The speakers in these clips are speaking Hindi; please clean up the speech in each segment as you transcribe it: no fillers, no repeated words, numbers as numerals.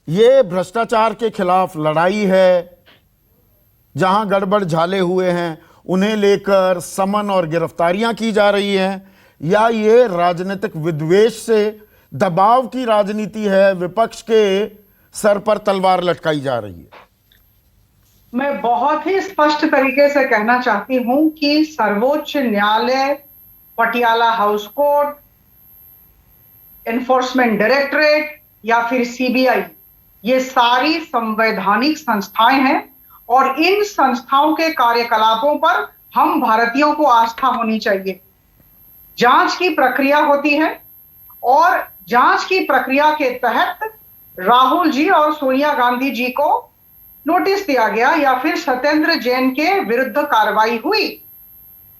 ये भ्रष्टाचार के खिलाफ लड़ाई है, जहां गड़बड़ झाले हुए हैं उन्हें लेकर समन और गिरफ्तारियां की जा रही हैं, या ये राजनीतिक विद्वेष से दबाव की राजनीति है, विपक्ष के सर पर तलवार लटकाई जा रही है? मैं बहुत ही स्पष्ट तरीके से कहना चाहती हूं कि सर्वोच्च न्यायालय, Patiala house court, enforcement directorate या फिर सीबीआई, ये सारी संवैधानिक संस्थाएं हैं और इन संस्थाओं के कार्यकलापों पर हम भारतीयों को आस्था होनी चाहिए। जांच की प्रक्रिया होती है और जांच की प्रक्रिया के तहत राहुल जी और सोनिया गांधी जी को नोटिस दिया गया या फिर सत्येंद्र जैन के विरुद्ध कार्रवाई हुई।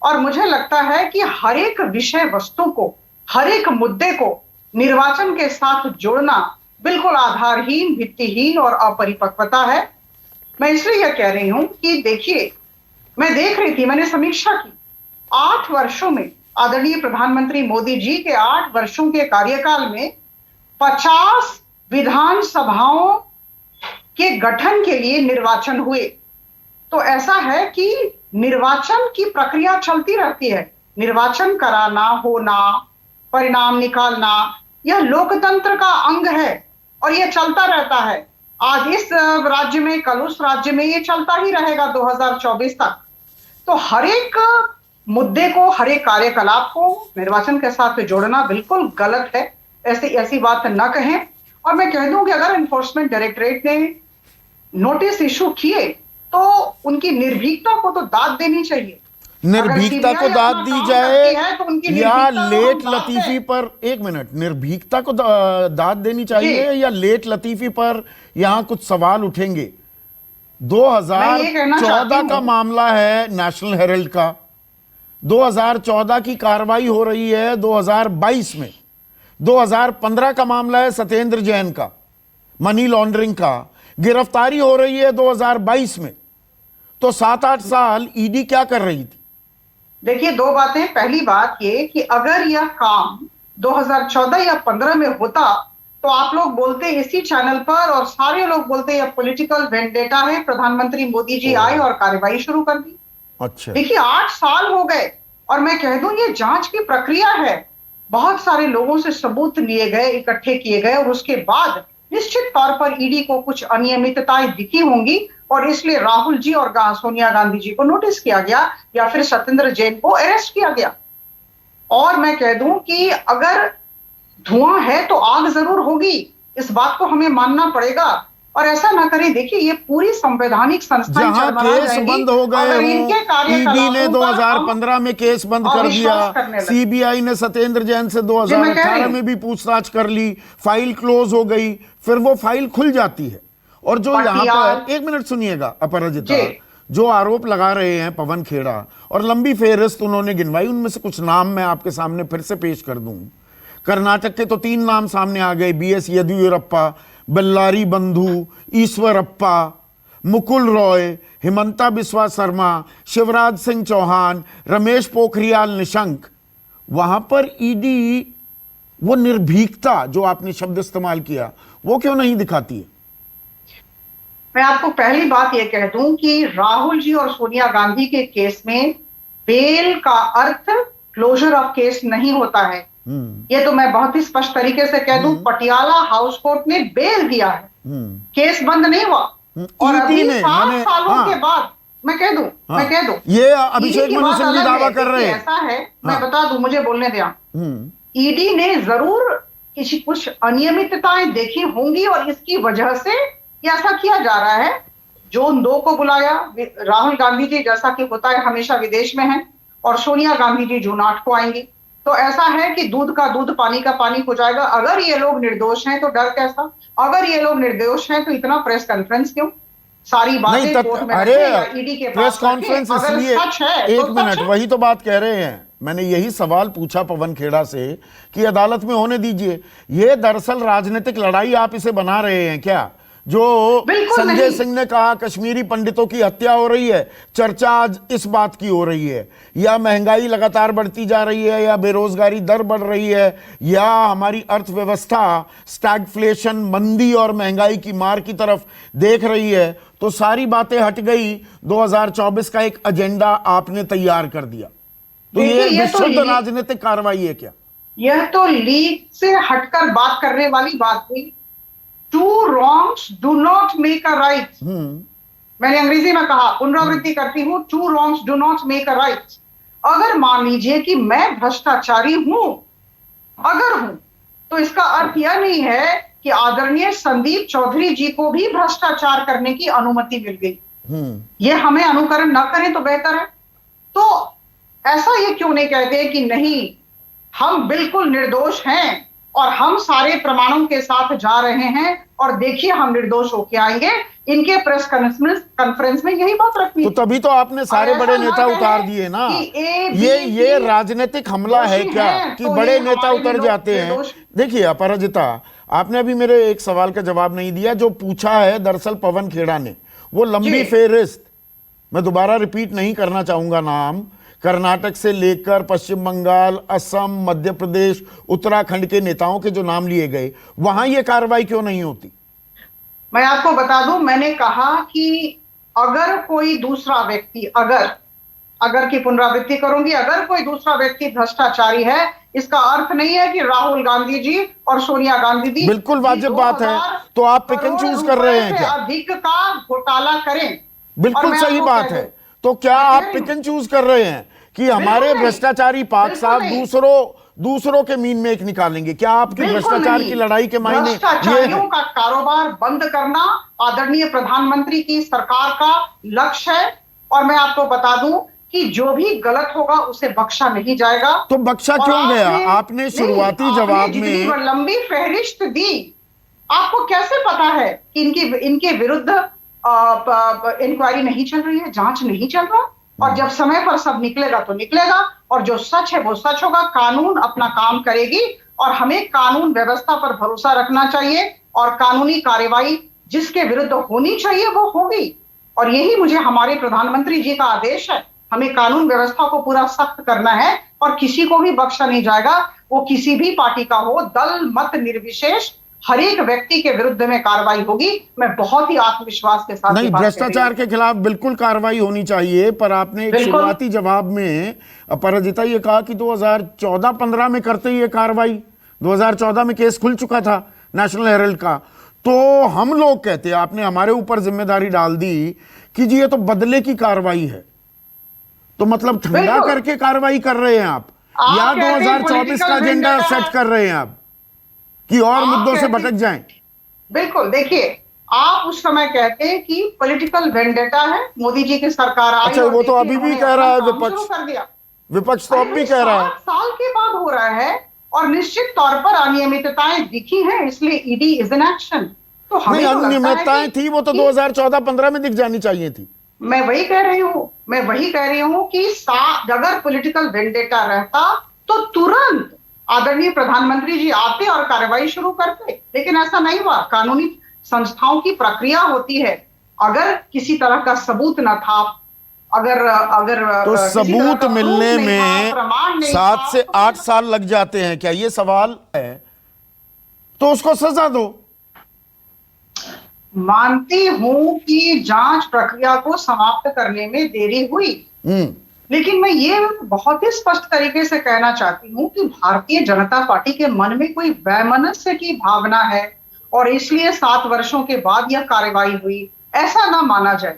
और मुझे लगता है कि हर एक विषय वस्तु को, हर एक मुद्दे को निर्वाचन के साथ जोड़ना बिल्कुल आधारहीन, भित्तिहीन और अपरिपक्वता है। मैं इसलिए यह कह रही हूं कि देखिए, मैं देख रही थी, मैंने समीक्षा की, 8 वर्षों में आदरणीय प्रधानमंत्री मोदी जी के 8 वर्षों के कार्यकाल में 50 विधानसभाओं के गठन के लिए निर्वाचन हुए। तो ऐसा है कि निर्वाचन की प्रक्रिया चलती रहती है। निर्वाचन कराना, होना, परिणाम निकालना, यह लोकतंत्र का अंग है और यह चलता रहता है। आज इस राज्य में, कल उस राज्य में, ये चलता ही रहेगा 2024 तक। तो हर एक मुद्दे को, हर एक कार्यकलाप को निर्वाचन के साथ जोड़ना बिल्कुल गलत है। ऐसी बात न कहें। और मैं कह दूं कि अगर एनफोर्समेंट डायरेक्टरेट ने नोटिस इशू किए तो उनकी निर्भीकता को तो दाद देनी चाहिए। निर्भीकता को दाद दी जाए तो या लेट लतीफी पर, एक मिनट, निर्भीकता को दाद देनी चाहिए या लेट लतीफी पर यहां कुछ सवाल उठेंगे? 2014 का मामला है नेशनल हेरल्ड का, 2014 की कार्रवाई हो रही है 2022 में, 2015 का मामला है सत्येंद्र जैन का, मनी लॉन्ड्रिंग का, गिरफ्तारी हो रही है 2022 में। तो 7-8 साल ईडी क्या कर रही थी? देखिए, 2 बातें। पहली बात ये कि अगर यह काम 2014 या 15 में होता तो आप लोग बोलते इसी चैनल पर और सारे लोग बोलते यह पॉलिटिकल वेंडेटा है, प्रधानमंत्री मोदी जी आए और कार्रवाई शुरू कर दी। अच्छा, देखिए, 8 साल हो गए और मैं कह दूं ये जांच की प्रक्रिया है। बहुत सारे लोगों से सबूत लिए गए, इकट्ठे किए गए और उसके बाद निश्चित तौर पर ईडी को कुछ अनियमितताएं दिखी होंगी और इसलिए राहुल जी और सोनिया गांधी जी को नोटिस किया गया या फिर सत्येंद्र जैन को अरेस्ट किया गया। और मैं कह दूं कि अगर धुआं है तो आग जरूर होगी, इस बात को हमें मानना पड़ेगा। और ऐसा ना करें, देखिए ये पूरी संवैधानिक संस्थाएं जहां केस बंद हो गए हो, ईडी ने 2015 में केस बंद कर दिया, सीबीआई ने सत्येंद्र जैन से 2018 में भी पूछताछ कर ली, फाइल क्लोज हो गई, फिर वो फाइल खुल जाती है। और जो यहां पर, एक मिनट सुनिएगा अपराजिता, जो आरोप लगा रहे हैं पवन खेड़ा, और लंबी फेहरिस्त उन्होंने गिनवाई, उनमें से कुछ नाम मैं आपके सामने फिर से पेश कर दूं। कर्नाटक के तो 3 नाम सामने आ गए, बीएस येदियुरप्पा, बल्लारी बंधु, ईश्वरप्पा, मुकुल रॉय, हिमंता बिस्वा शर्मा, शिवराज सिंह चौहान, रमेश पोखरियाल निशंक। वहां पर ईडी वो निर्भीकता जो आपने शब्द इस्तेमाल किया वो क्यों नहीं दिखाती है? मैं आपको पहली बात यह कह दूं कि राहुल जी और सोनिया गांधी के केस में बेल का अर्थ क्लोजर ऑफ केस नहीं होता है। ये तो मैं बहुत ही स्पष्ट तरीके से कह दूं, पटियाला हाउस कोर्ट ने बेल दिया है, केस बंद नहीं हुआ। और अभी 7 सालों के बाद मैं कह दूं ये अभिषेक मनु सिंह भी दावा कर रहे हैं। ऐसा है, मैं बता दूं, मुझे बोलने दिया। ईडी ने जरूर कुछ अनियमितताएं देखी होंगी और इसकी वजह से ऐसा किया जा रहा है। जोन 2 को बुलाया, राहुल गांधी जी जैसा कि होता है हमेशा विदेश में हैं और सोनिया गांधी जी जून 8 को आएंगी। तो ऐसा है कि दूध का दूध, पानी का पानी हो जाएगा। अगर ये लोग निर्दोष हैं तो डर कैसा? अगर ये लोग निर्दोष हैं तो इतना प्रेस कॉन्फ्रेंस क्यों? सारी बातें कोर्ट में रखें, ईडी के पास प्रेस कॉन्फ्रेंस इसलिए, एक मिनट, वही तो बात कह रहे हैं। मैंने यही सवाल पूछा पवन खेड़ा से कि अदालत में होने दीजिए। ये दरअसल राजनीतिक लड़ाई आप इसे बना रहे हैं क्या? जो संजय नहीं। सिंह ने कहा कश्मीरी पंडितों की हत्या हो रही है, चर्चा आज इस बात की हो रही है, या महंगाई लगातार बढ़ती जा रही है, या बेरोजगारी दर बढ़ रही है, या हमारी अर्थव्यवस्था स्टैगफ्लेशन, मंदी और महंगाई की मार की तरफ देख रही है, तो सारी बातें हट गई। 2024 का एक एजेंडा आपने तैयार कर दिया। तो ये विशुद्ध राजनीतिक कार्रवाई है क्या? यह तो लीग से हटकर बात करने वाली बात हुई। Two wrongs do not make a right. मैंने अंग्रेजी में कहा, पुनरावृत्ति करती हूं, two wrongs do not make a right. अगर मान लीजिए कि मैं भ्रष्टाचारी हूं, अगर हूं, तो इसका अर्थ यह नहीं है कि आदरणीय संदीप चौधरी जी को भी भ्रष्टाचार करने की अनुमति मिल गई। ये हमें अनुकरण न करें तो बेहतर है। तो ऐसा ये क्यों नहीं कहते कि नहीं, हम बिल्कुल निर्दोष हैं और हम सारे प्रमाणों के साथ जा रहे हैं और देखिए हम निर्दोष होके आएंगे। इनके प्रेस कॉन्फ्रेंस में यही बात रखनी। तो तभी तो आपने सारे बड़े नेता उतार दिए ना। ये राजनीतिक हमला है क्या कि बड़े नेता उतर जाते हैं? देखिए अपराजिता, आपने अभी मेरे एक सवाल का जवाब नहीं दिया जो पूछा है दरअसल पवन खेड़ा ने। वो लंबी फेहरिस्त, मैं दोबारा रिपीट नहीं करना चाहूंगा नाम, कर्नाटक से लेकर पश्चिम बंगाल, असम, मध्य प्रदेश, उत्तराखंड के नेताओं के जो नाम लिए गए, वहां ये कार्रवाई क्यों नहीं होती? मैं आपको बता दूं, मैंने कहा कि अगर कोई दूसरा व्यक्ति, अगर की पुनरावृत्ति करूंगी, अगर कोई दूसरा व्यक्ति भ्रष्टाचारी है, इसका अर्थ नहीं है कि राहुल गांधी जी और सोनिया गांधी जी, बिल्कुल वाजिब बात है। तो आप पिक एंड चूज कर रहे हैं क्या? अधिक का घोटाला करें, बिल्कुल सही बात है। तो क्या आप पिक एंड चूज कर रहे हैं कि हमारे भ्रष्टाचारी पाक साहब दूसरों के मीन में एक निकालेंगे? क्या आपकी भ्रष्टाचार की लड़ाई के मायने भ्रष्टाचारियों का कारोबार बंद करना आदरणीय प्रधानमंत्री की सरकार का लक्ष्य है। और मैं आपको बता दूं कि जो भी गलत होगा उसे बख्शा नहीं जाएगा। तो बख्शा क्यों गया? आपने शुरुआती जवाब में लंबी फहरिस्त दी। आपको कैसे पता है कि इनके विरुद्ध इंक्वायरी नहीं चल रही है, जांच नहीं चल रहा? और जब समय पर सब निकलेगा तो निकलेगा, और जो सच है वो सच होगा। कानून अपना काम करेगी और हमें कानून व्यवस्था पर भरोसा रखना चाहिए, और कानूनी कार्रवाई जिसके विरुद्ध होनी चाहिए वो होगी। और यही मुझे हमारे प्रधानमंत्री जी का आदेश है। हमें कानून व्यवस्था को पूरा सख्त करना है और किसी को भी बख्शा नहीं जाएगा। वो किसी भी पार्टी का हो, दल मत निर्विशेष, हर एक व्यक्ति के विरुद्ध में कार्रवाई होगी। मैं बहुत ही आत्मविश्वास के साथ नहीं, भ्रष्टाचार के खिलाफ बिल्कुल कार्रवाई होनी चाहिए। पर आपने एक शुरुआती जवाब में अपराजिता ये कहा कि 2014-15 में करते ही ये कार्रवाई, 2014 में केस खुल चुका था नेशनल हेराल्ड का। तो हम लोग कहते हैं, आपने हमारे ऊपर जिम्मेदारी डाल दी कि जी ये तो बदले की कार्रवाई है। तो मतलब ठंडा करके कार्रवाई कर रहे हैं आप, या 2024 का एजेंडा सेट कर रहे हैं आप कि और मुद्दों से भटक जाएं? बिल्कुल, देखिए, आप उस समय कहते हैं कि पॉलिटिकल वेंडेटा है, मोदी जी की सरकार आई। अच्छा, वो तो अभी भी कह रहा है विपक्ष तो अब भी कह रहा है। 7 साल के बाद हो रहा है और निश्चित तौर पर अनियमितताएं दिखी हैं, इसलिए ईडी इज इन एक्शन। तो हमें अनियमितताएं थी, वो तो 2014-15 में दिख जानी चाहिए थी। मैं वही कह रही हूं कि अगर पॉलिटिकल वेंडेटा रहता तो तुरंत आदरणीय प्रधानमंत्री जी आते और कार्रवाई शुरू करते, लेकिन ऐसा नहीं हुआ। कानूनी संस्थाओं की प्रक्रिया होती है। अगर किसी तरह का सबूत न था, अगर तो सबूत मिलने में 7 से 8 साल लग जाते हैं क्या? ये सवाल है। तो उसको सजा दो। मानती हूं कि जांच प्रक्रिया को समाप्त करने में देरी हुई, लेकिन मैं ये बहुत ही स्पष्ट तरीके से कहना चाहती हूं कि भारतीय जनता पार्टी के मन में कोई वैमनस्य की भावना है और इसलिए 7 वर्षों के बाद यह कार्रवाई हुई, ऐसा ना माना जाए।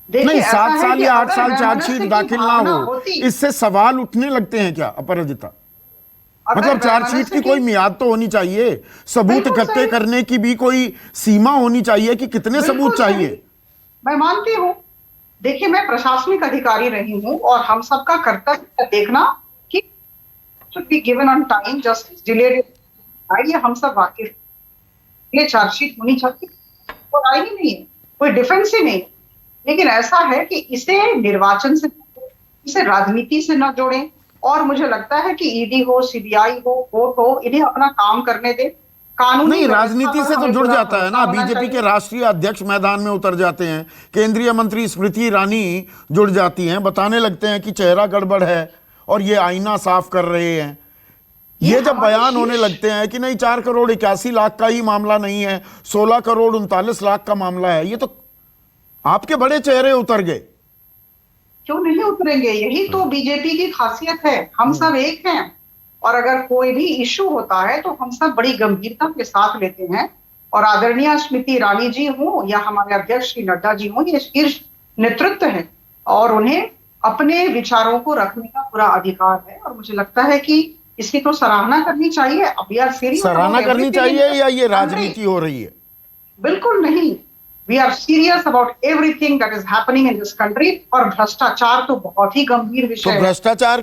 नहीं, 7 साल या 8 साल चार्जशीट दाखिल ना हो, इससे सवाल उठने लगते हैं क्या अपराजिता? मतलब चार्जशीट की कोई मियाद तो होनी चाहिए, सबूत इकट्ठे करने की भी कोई सीमा होनी चाहिए कि कितने सबूत चाहिए। मैं मानती हूं, देखिए, मैं प्रशासनिक अधिकारी रही हूं और हम सबका कर्तव्य देखना कि should be given on time, justice delayed, ये हम सब वाकिफ। ये चार्जशीट होनी चाहिए, कोई ही नहीं है, कोई डिफेंस ही नहीं। लेकिन ऐसा है कि इसे निर्वाचन से, इसे राजनीति से न जोड़ें। और मुझे लगता है कि ईडी हो, सीबीआई हो, कोर्ट हो, इन्हें अपना काम करने दे। कानूनी नहीं, व्यवस्था राजनीति पर से तो हमें जुड़ पूरा जाता है ना। भरोसा होना बीजेपी के चाहिए। राष्ट्रीय अध्यक्ष मैदान में उतर जाते हैं, केंद्रीय मंत्री स्मृति ईरानी जुड़ जाती हैं, बताने लगते हैं कि चेहरा गड़बड़ है और ये आईना साफ कर रहे हैं। ये जब हमारे बयान होने शीर्ष लगते हैं कि नहीं 4 करोड़ 81 लाख का ही मामला नहीं है, 16 करोड़ 39 लाख का मामला है, ये तो आपके बड़े चेहरे उतर गए। क्यों नहीं उतरेंगे? यही तो बीजेपी की खासियत है। हम सब एक हैं, और अगर कोई भी इशू होता है तो हम सब बड़ी गंभीरता के साथ लेते हैं। और आदरणीय स्मृति ईरानी जी हो या हमारे अध्यक्ष श्री नड्डा जी हो, ये शीर्ष नेतृत्व है और उन्हें अपने विचारों को रखने का पूरा अधिकार है। और मुझे लगता है कि इसकी तो सराहना करनी चाहिए। अब यार सराहना करनी चाहिए या ये राजनीति हो रही है? बिल्कुल नहीं। We are serious about everything that is happening in this country. और भ्रष्टाचार तो बहुत ही गंभीर विषय तो है। भ्रष्टाचार